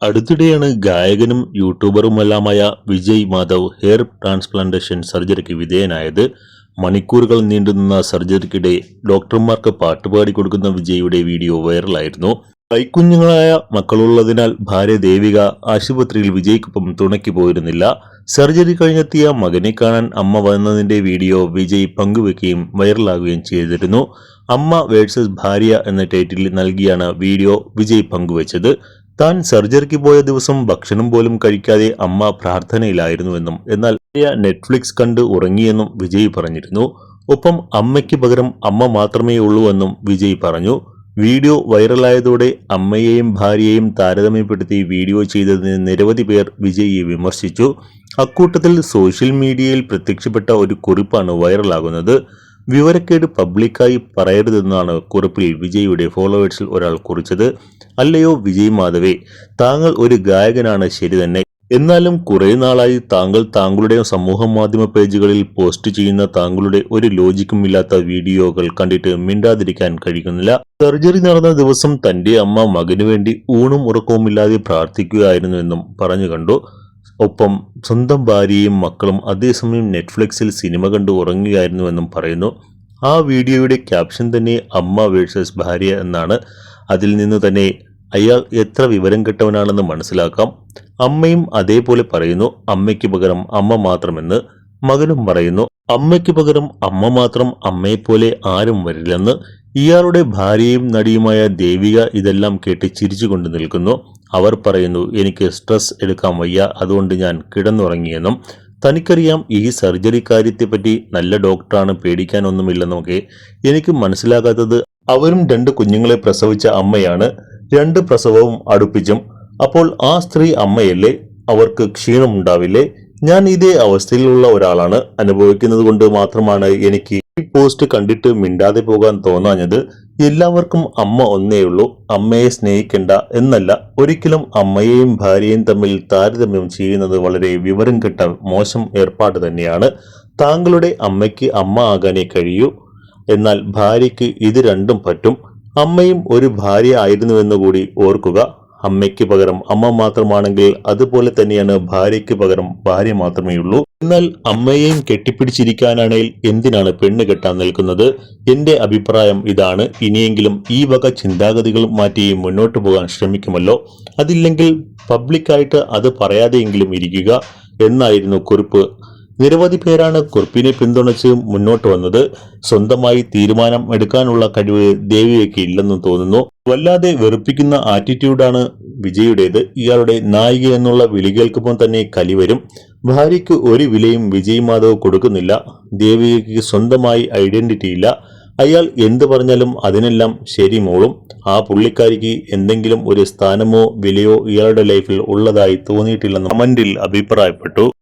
അടുത്തിടെയാണ് ഗായകനും യൂട്യൂബറുമെല്ലാമായ Vijay Madhav hair transplantation സർജറിക്ക് വിധേയനായത്. മണിക്കൂറുകൾ നീണ്ടുനിന്ന സർജറിക്കിടെ ഡോക്ടർമാർക്ക് പാട്ടുപാടി കൊടുക്കുന്ന വിജയുടെ വീഡിയോ വൈറലായിരുന്നു. കൈക്കുഞ്ഞുങ്ങളായ മക്കളുള്ളതിനാൽ ഭാര്യ ദേവിക ആശുപത്രിയിൽ വിജയ്ക്കൊപ്പം തുണയ്ക്ക് പോയിരുന്നില്ല. സർജറി കഴിഞ്ഞെത്തിയ മകനെ കാണാൻ അമ്മ വന്നതിന്റെ വീഡിയോ വിജയ് പങ്കുവെക്കുകയും വൈറലാകുകയും ചെയ്തിരുന്നു. അമ്മ വേഴ്സസ് ഭാര്യ എന്ന ടൈറ്റിൽ നൽകിയാണ് വീഡിയോ വിജയ് പങ്കുവച്ചത്. താൻ സർജറിക്ക് പോയ ദിവസം ഭക്ഷണം പോലും കഴിക്കാതെ അമ്മ പ്രാർത്ഥനയിലായിരുന്നുവെന്നും എന്നാൽ നെറ്റ്ഫ്ലിക്സ് കണ്ട് ഉറങ്ങിയെന്നും വിജയ് പറഞ്ഞിരുന്നു. ഒപ്പം അമ്മയ്ക്ക് പകരം അമ്മ മാത്രമേ ഉള്ളൂവെന്നും വിജയ് പറഞ്ഞു. വീഡിയോ വൈറലായതോടെ അമ്മയെയും ഭാര്യയെയും താരതമ്യപ്പെടുത്തി വീഡിയോ ചെയ്തതിന് നിരവധി പേർ വിജയിയെ വിമർശിച്ചു. അക്കൂട്ടത്തിൽ സോഷ്യൽ മീഡിയയിൽ പ്രത്യക്ഷപ്പെട്ട ഒരു കുറിപ്പാണ് വൈറലാകുന്നത്. വിവരക്കേട് പബ്ലിക്കായി പറയരുതെന്നാണ് കുറിപ്പിൽ വിജയുടെ ഫോളോവേഴ്സിൽ ഒരാൾ കുറിച്ചത്. അല്ലയോ വിജയ് മാധവേ, താങ്കൾ ഒരു ഗായകനാണ്, ശരി തന്നെ. എന്നാലും കുറെ നാളായി താങ്കൾ താങ്കളുടെ സമൂഹ മാധ്യമ പേജുകളിൽ പോസ്റ്റ് ചെയ്യുന്ന താങ്കളുടെ ഒരു ലോജിക്കും ഇല്ലാത്ത വീഡിയോകൾ കണ്ടിട്ട് മിണ്ടാതിരിക്കാൻ കഴിയുന്നില്ല. സർജറി നടന്ന ദിവസം തന്റെ അമ്മ മകനു വേണ്ടി ഊണും ഉറക്കവുമില്ലാതെ പ്രാർത്ഥിക്കുകയായിരുന്നുവെന്നും പറഞ്ഞു കണ്ടു. ഒപ്പം സ്വന്തം ഭാര്യയും മക്കളും അതേസമയം നെറ്റ്ഫ്ലിക്സിൽ സിനിമ കണ്ട് ഉറങ്ങുകയായിരുന്നുവെന്നും പറയുന്നു. ആ വീഡിയോയുടെ ക്യാപ്ഷൻ തന്നെ അമ്മ വേഴ്സസ് ഭാര്യ എന്നാണ്. അതിൽ നിന്ന് തന്നെ അയാൾ എത്ര വിവരം കെട്ടവനാണെന്ന് മനസ്സിലാക്കാം. അമ്മയും അതേപോലെ പറയുന്നു, അമ്മയ്ക്ക് പകരം അമ്മ മാത്രമെന്ന്. മകനും പറയുന്നു, അമ്മയ്ക്ക് പകരം അമ്മ മാത്രം, അമ്മയെപ്പോലെ ആരും വരില്ലെന്ന്. ഇയാളുടെ ഭാര്യയും നടിയുമായ ദേവിക ഇതെല്ലാം കേട്ട് ചിരിച്ചുകൊണ്ട് നിൽക്കുന്നു. അവർ പറയുന്നു, എനിക്ക് സ്ട്രെസ് എടുക്കാൻ വയ്യ, അതുകൊണ്ട് ഞാൻ കിടന്നുറങ്ങിയെന്നും. തനിക്കറിയാം ഈ സർജറി കാര്യത്തെപ്പറ്റി, നല്ല ഡോക്ടറാണ്, പേടിക്കാനൊന്നുമില്ലെന്നൊക്കെ. എനിക്ക് മനസ്സിലാകാത്തത്, അവരും 2 കുഞ്ഞുങ്ങളെ പ്രസവിച്ച അമ്മയാണ്, 2 പ്രസവവും അടുപ്പിച്ചും. അപ്പോൾ ആ സ്ത്രീ അമ്മയല്ലേ, അവർക്ക് ക്ഷീണമുണ്ടാവില്ലേ? ഞാൻ ഇതേ അവസ്ഥയിലുള്ള ഒരാളാണ്. അനുഭവിക്കുന്നത് കൊണ്ട് മാത്രമാണ് എനിക്ക് ഈ പോസ്റ്റ് കണ്ടിട്ട് മിണ്ടാതെ പോകാൻ തോന്നാഞ്ഞത്. എല്ലാവർക്കും അമ്മ ഒന്നേയുള്ളൂ, അമ്മയെ സ്നേഹിക്കണ്ട എന്നല്ല. ഒരിക്കലും അമ്മയെയും ഭാര്യയും തമ്മിൽ താരതമ്യം ചെയ്യുന്നത് വളരെ വിവരം കെട്ട മോശം ഏർപ്പാട് തന്നെയാണ്. താങ്കളുടെ അമ്മയ്ക്ക് അമ്മ ആകാനേ കഴിയൂ, എന്നാൽ ഭാര്യയ്ക്ക് ഇത് രണ്ടും പറ്റും. അമ്മയും ഒരു ഭാര്യ ആയിരുന്നുവെന്നുകൂടി ഓർക്കുക. അമ്മയ്ക്ക് പകരം അമ്മ മാത്രമാണെങ്കിൽ അതുപോലെ തന്നെയാണ് ഭാര്യയ്ക്ക് പകരം ഭാര്യ മാത്രമേയുള്ളൂ. എന്നാൽ അമ്മയെയും കെട്ടിപ്പിടിച്ചിരിക്കാനാണെങ്കിൽ എന്തിനാണ് പെണ്ണ് കെട്ടാൻ നിൽക്കുന്നത്? എന്റെ അഭിപ്രായം ഇതാണ്. ഇനിയെങ്കിലും ഈ വക ചിന്താഗതികൾ മാറ്റി മുന്നോട്ട് പോകാൻ ശ്രമിക്കുമല്ലോ. അതില്ലെങ്കിൽ പബ്ലിക്കായിട്ട് അത് പറയാതെയെങ്കിലും ഇരിക്കുക എന്നായിരുന്നു കുറിപ്പ്. നിരവധി പേരാണ് കുറിപ്പിനെ പിന്തുണച്ച് മുന്നോട്ട് വന്നത്. സ്വന്തമായി തീരുമാനം എടുക്കാനുള്ള കഴിവ് ദേവികയ്ക്ക് ഇല്ലെന്ന് തോന്നുന്നു. വല്ലാതെ വെറുപ്പിക്കുന്ന ആറ്റിറ്റ്യൂഡാണ് വിജയുടേത്. ഇയാളുടെ നായിക എന്നുള്ള വിളി കേൾക്കുമ്പോൾ തന്നെ കലിവരും. ഭാര്യയ്ക്ക് ഒരു വിലയും വിജയ് മാധവ് കൊടുക്കുന്നില്ല. ദേവികയ്ക്ക് സ്വന്തമായി ഐഡന്റിറ്റി ഇല്ല. അയാൾ എന്ത് പറഞ്ഞാലും അതിനെല്ലാം ശരി മോളും. ആ പുള്ളിക്കാരിക്ക് എന്തെങ്കിലും ഒരു സ്ഥാനമോ വിലയോ ഇയാളുടെ ലൈഫിൽ ഉള്ളതായി തോന്നിയിട്ടില്ലെന്ന് കമന്റിൽ അഭിപ്രായപ്പെട്ടു.